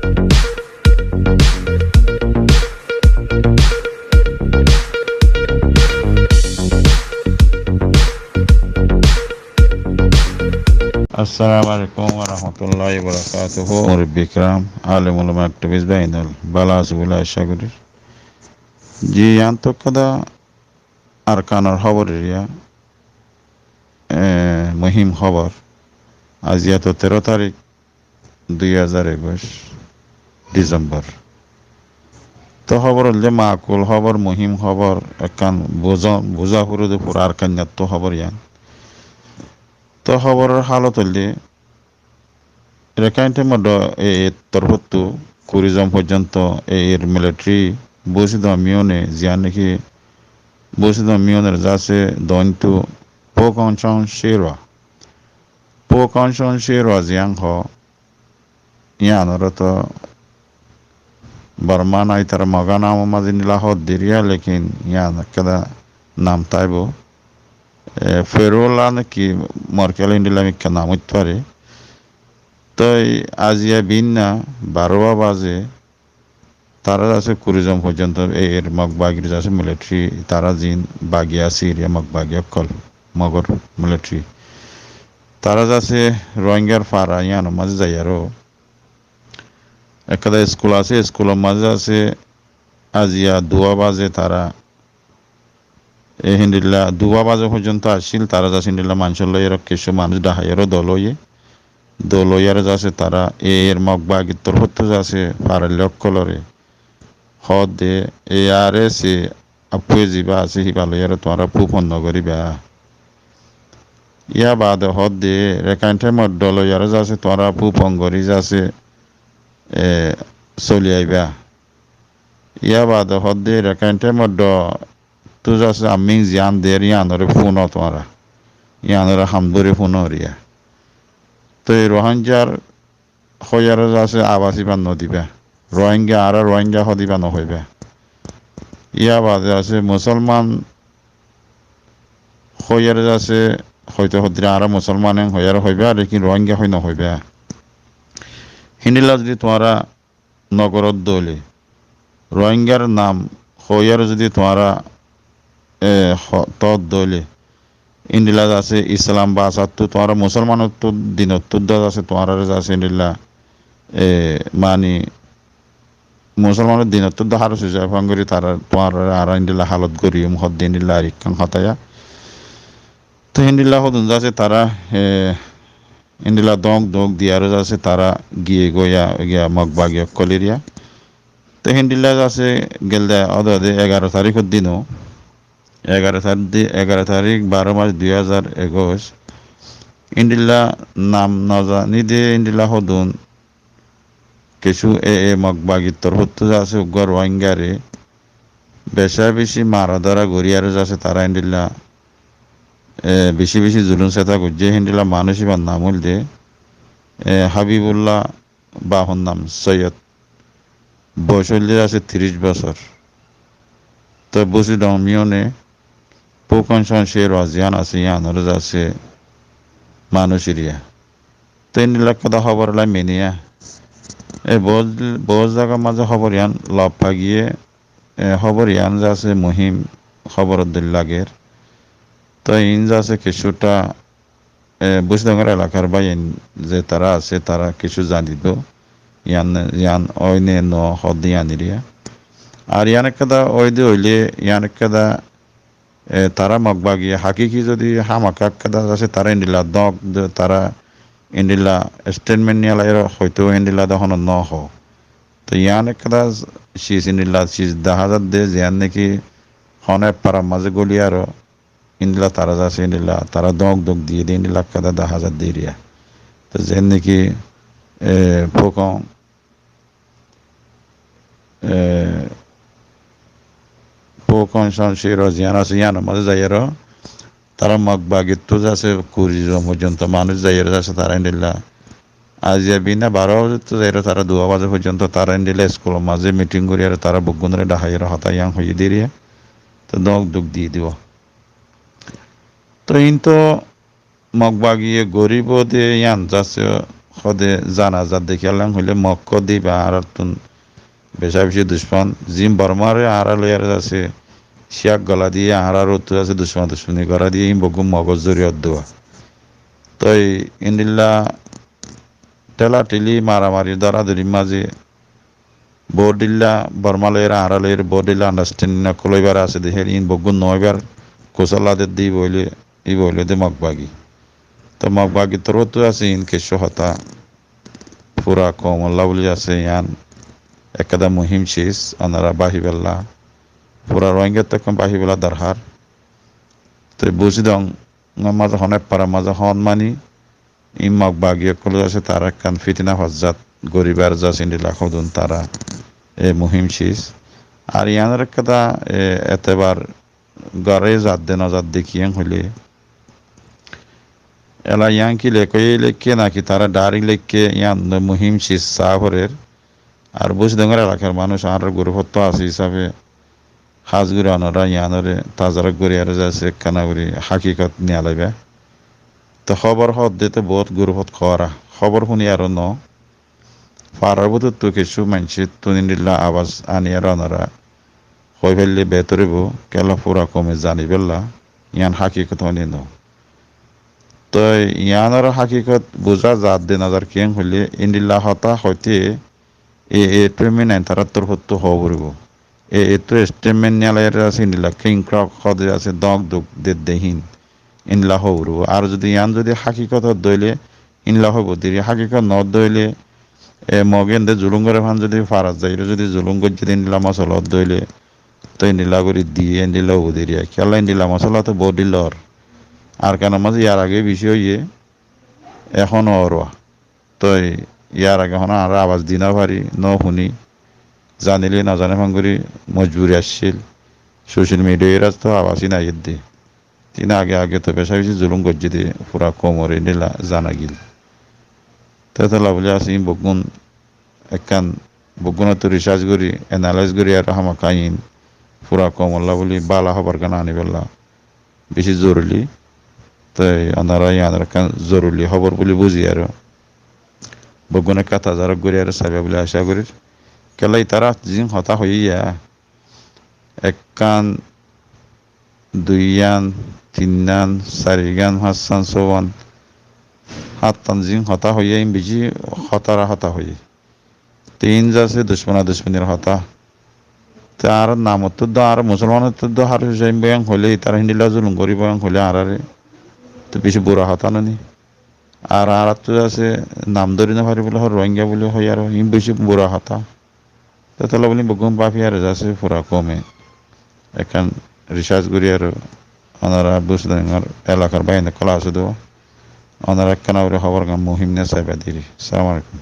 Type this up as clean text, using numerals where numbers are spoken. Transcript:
আসসালামু আলাইকুম ওয়া রাহমাতুল্লাহি ওয়া বারাকাতুহু মুরব্বিকরাম আলেম উলামা অ্যাক্টিভিস্ট বাইনাল বালা আসুবিল্লাহ আশাগুরি জি আন্তঃকদা আরকানার খবরেরিয়া মুহিম খবর আজিয়া তো 13 তারিখ 2021 ডিসেম্বর তো খবর হলে মাকুল খবর মুহিম খবর একান বোঝা হুরুদে পুরা আরকান্যাত তো খবর ইয়ান তো খবরের হালত হলে রেখাইন্টের মধ্যে এই তরফত্তু কুড়িজন পর্যন্ত এর মিলিটারি বসিদ মিয়নে জিয়া নাকি বসিদ মিয়নের যাচ্ছে দৈন্তু পোকংশন শেরওয়া জিয়াং হ ইয়ানর তো বর্মা নাই তার মগা নাম মাঝে নীলা হদ দিরিয়া লেকিন ইয়ান কেদা নাম তাইব ফেরোলা নাকি মরকেল ইন্ডিলামিক নাম হইতে পারে তো আজিয়া বিন্না 12 বাজে তারা আছে কুড়িজন পর্যন্ত এর মগবাগির আছে মিলিটারি তারা জিন বাগিয়া সিরিয়া মগবাগিয়া কল মগর মিলিটারি তারা আছে রোহিঙ্গার ফারা ইয়ানো মাঝে যাই আরো একটা স্কুল আছে স্কুলের মাঝে আছে আজিয়া 2 বাজে তারা হিন্দিল্লা 2 বাজে পর্যন্ত আসছিল তারা যাচ্ছে হিন্দিল্লা মানুষের লইয়ের কিছু মানুষ ডাহাইয়েরও দলইয়ার যাচ্ছে তারা এর মগবাগির তোর হতে যাচ্ছে পারার লক্ষ্যলরে হদ দে এ আর সে আপুয়ে যাবা আছে হিবালয়ার তোমরা পুপন নগরিবা ইয়া বাদ হদ দে রেকাইন্টের মধ্যে দলইয়ার যাচ্ছে তোমরা পুপন গরি যাচ্ছে চলি আইবা ইয়া বাদ হদ দে রেকাইন্টের মধ্যে তো যাচ্ছে আমি জিয়ান দের ইয়ানরে ফোন তোমরা ইয়ানরে হামদরে ফোন হরিয়া তো এই রোহিঙ্গার হইয়ার যাচ্ছে আবাসিবা নদীবা রোহিঙ্গা আর রোহিঙ্গা হদিবা নহইবা ইয়া বাদে আছে মুসলমান হইয়ার যাচ্ছে হয়তো হদ্রা আর মুসলমান হইয়ার হইবা লেকিন রোহিঙ্গা হই নহইবা হিন্দিলা যদি তোমরা নগরত দলে রোহিঙ্গার নাম হইয়ার যদি তোমরা তদ দলে ইন্দিলা আছে ইসলাম বাসাত তো তোমরা মুসলমানের তো দিনত তো আছে তোমরা আছে ইন্দিলা মানি মুসলমানের দিনত তো হারস যায় ফাঙ্গরি তারা তোমার আর ইন্দিলা হালত করি হদ দিনিল্লা আরিকাং হতায়া তো ইন্দিলা হদুন যাচ্ছে তারা ইন্দিলা দং দিয়ারও যাচ্ছে তারা গিয়ে গিয়া মগবাগিয়া কলিরিয়া তো হিন্দিলা যাচ্ছে গেল দেয় 11 তারিখের দিনও 11 তারিখ 12 মার্চ 2021 ইন্দিলা নাম নজানি দিয়ে ইন্দিলা হদুন কিছু মগবাগির তোর হতে যাচ্ছে উগ্র রোহিঙ্গারে বেশি মারা ধরা গড়িয়ারে যাচ্ছে তারা ইন্দিলা বেশি জুলুম সেতা গুজে হিন্দিলা মানুষ ইবার নাম হল দে হাবিবুল্লাহ বাহন নাম সৈয়দ বয়স হইলে আছে 30 বছর তো বসি দমিয়নে পোকংশন শের জিয়ান আছে ইয়ানর যাচ্ছে মানুষেরিয়া তো ইন্দিলা কথা খবর লাই মেনিয়া বহু জায়গার মাঝে খবর ইয়ান লপা গিয়ে খবর ইয়ান যাচ্ছে মুহিম খবর লাগের তো ইন যাচ্ছে কিছুটা বুঝডাঙ্গার এলাকার বাইন যে তারা আছে তারা কিছু জানিত ইয়ান ওইনে ন হদ ইয়ানিরিয়া আর ইয়ান একটা ওই দিয়ে হইলে ইয়ান একটা তারা মগবাগিয়ে হাকিকি যদি হামাকা একটা আছে তারা ইন্দিলা দগ তারা ইন্দিলা স্টেটমেন্ট নিয়ে হয়তো ইন্দিলা তখন ন হ তো ইয়ান একটা শীষ ইন্দিলা শীষ দেখা যাত দে জিয়ান নাকি হনে পারা মাঝে গলিয়ার ইন্দিলা তারা যাচ্ছে ইন্দিলা তারা দগ দিয়ে দিয়ে ইন্দিলা একটা দেখা যাত দিরিয়া তো যেন নাকি পোকং সংশয় জিয়ান আছে ইয়ান মাঝে যাইয়ার তারা মগবাগির তো যাচ্ছে 20 জন পর্যন্ত মানুষ যাইয়ার যাচ্ছে তারা ইন্দিলা আজিয়া বিনা 12 বাজে তো যাইয়ার তারা 2 বাজে পর্যন্ত তারা ইন্দিলা স্কুলের মাঝে মিটিং করিয়ার তারা বগুনরে ডাহাইয়ার হতা ইয়াং হয়ে দিরিয়া তো দগ দিয়ে দিব তো ইন তো মগবাগিয়ে গরিব দিয়ে ইয়ান যাচ্ছে খদে জানাজাত দেখি আল্লাহ হইলে মক্ক দিবা আর তুন বেশা বেশি দুশ্মন জিম বর্মারে আড়া লইয়ার আছে শিয়াক গলা দিয়ে আড়ার উত্তু আছে দুশ্মনী করা দিয়ে বগুম মগজ জরিয়ত দেওয়া তই ইন্দিল্লা টেলা টেলি মারামারি দরাদরির মাঝে বোর্ডিল্লা বর্মালয়ের আড়ালয়ের বোর্ডিল্লা আন্ডারস্ট্যান্ডিং না কলইবার আছে দেখে ইন বগুন নয়বার কোসালাদের দি বইলে ই বইলে দে মগবাগি তো মগবাগি তোর তো আছে ইন কেশো হতা পুরা কমল্লা বলি আছে ইয়ান একদা মুহিম শেষ ওনারা বাহিবেল্লা পুরা রোহিঙ্গা তখন বাহিবেলা দরহার তো বুঝি দং মাঝে হনে পারা মাঝে হন মানি ইমক বাগিয়ে কলে আছে তারা কান ফিতিনা হজ্জাত গরিবার যা সিন্ডি লাখদুন তারা এ মুহিম শেষ আর ইয়ানের একদা এতেবার গড়ে জাত দে নজাত দেখিয়াং হইলে এলা ইয়াং কি লেখে লেখকে নাকি তারা ডারি লেখকে ইয়ান মুহিম শেষ সাহরের আর বুঝ দঙ্গর এলাকার মানুষ আর গুরুভত্ব আছে হিসাবে হাজগুড়ি অনরা ইয়ানরে তাজারা গুড়ি আর যাচ্ছে কানাগুড়ি হাকিকত নিয়ে লাইবে তো খবর হদ দিতে বহুত গুরুভত খরা খবর শুনি আর ন ফারাবুত তো কিছু মানছি তুনিল্লা আওয়াজ আনি আর অনরা হয়ে ফেললে বেতরিব কেলা পুরা কমে জানি বেল্লা ইয়ান হাকিকত হনি ন তো ইয়ানর হাকিকত বুঝা জাত দিন হাজার কেং হইলে ইন্দিল্লা হতা হইতে এটুমি নাই তারা তোর হতো হব পড়ব এতো স্টেটমেন্ট নিয়ালের আছে ইন্দিলা কিং ক্রক হদে আছে দগ দুগ দেহীন ইনলা হব পড়ব আর যদি ইয়ান যদি হাকিকত দইলে ইনলা হব দিরি হাকিকত ন দইলে মগেন দে জুলুঙ্গরে ভান যদি ফারাজ যাই যদি জুলুঙ্গ যদি ইনলা মশলা দইলে তো ইন্দিলা করে দিয়ে ইন্দিলা হব দিরি খেলা ইন্দিলা মশলা তো বডিলর আর কেন মাঝে ইয়ার আগে বিষয় ইয়ে এখনও অরোয়া তো ইয়ার আগে হন আর আওয়াজ দিনা পারি ন শুনি জানিলে না জানে ভাঙ্গুরি মজবুরি আসছিল সোশ্যাল মিডিয়ার তো আওয়াজই নাই দি তিন আগে তো পেশা বেশি জুলুম করছি দিয়ে পুরা কোমরে নিলা জানা গিল তেতলা বলে আসি বগুন একান বগুন তো রিসার্চ করি এনালাইজ করি আর হামা কাইন পুরা কমল্লা বলি বালা হবার কেন আনিবেলা বেশি জরুরি তো আনারা ইয়ানারা জরুরি খবর বলে বুঝি আর বগুনে কাতা যারা ঘুরে আর সাইবা বলে আশা করি কেলাই তারা জিং হতা হইয়া এক কান দুই গান তিন গান চারি গান পাঁচ গান ছগান সাত টান জিং হতা হইয়া বেশি হতারা হতা হই তিন যাচ্ছে দুশ্মনের হতা তার নামত তো আর মুসলমানের তো হার হুসাইন বয়াং হইলে তারা হিন্দিলা জুলুম করি বয়াং হইলে আর তো বেশি বুড়া হতা নি আর তো আছে নাম ধরি না পারি বলে রোহিঙ্গা বলে হয় আর ইম বেশি বুড়া হতা তাহলে বলি বগুম পাপি আর যাচ্ছে পুরা কমে এখান রিসার্চ করি আর ওনারা বুঝলেন এলাকার বাইরে কলা আছে তো ওনারা কেন খবর মুহিম না চাইবা দিলি সালাম আলাইকুম